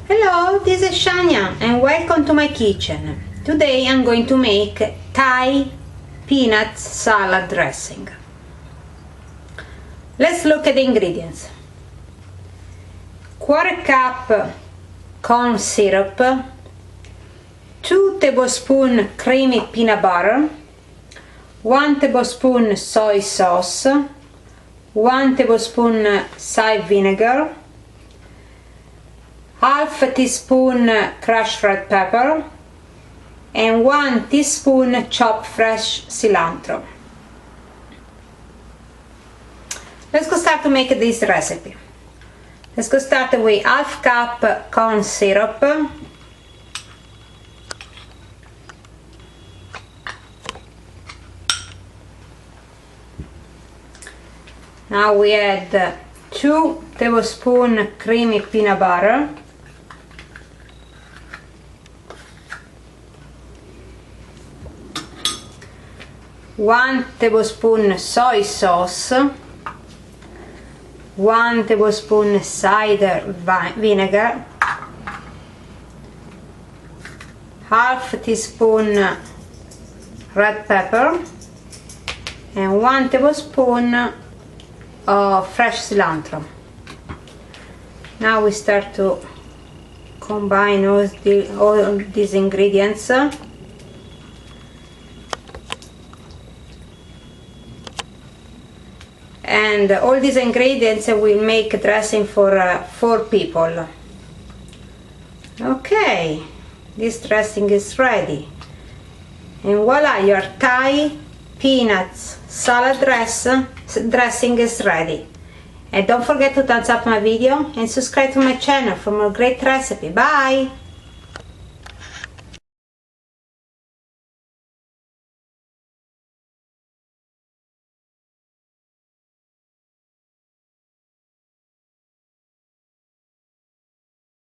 Hello, this is Shania and welcome to my kitchen. Today I'm going to make Thai peanut salad dressing. Let's look at the ingredients. 1/4 cup corn syrup, 2 tablespoons creamy peanut butter, 1 tablespoon soy sauce, 1 tablespoon cider vinegar, half a teaspoon crushed red pepper, and 1 teaspoon chopped fresh cilantro. Let's go start to make this recipe. Let's go start with 1/2 cup corn syrup, now we add 2 tablespoons creamy peanut butter, 1 tablespoon soy sauce, 1 tablespoon cider vinegar, half teaspoon red pepper, and 1 tablespoon of fresh cilantro. Now we start to combine all these ingredients. And all these ingredients will make dressing for 4 people. Okay, this dressing is ready. And voila, your Thai peanuts salad dressing is ready. And don't forget to thumbs up my video and subscribe to my channel for more great recipe. Bye!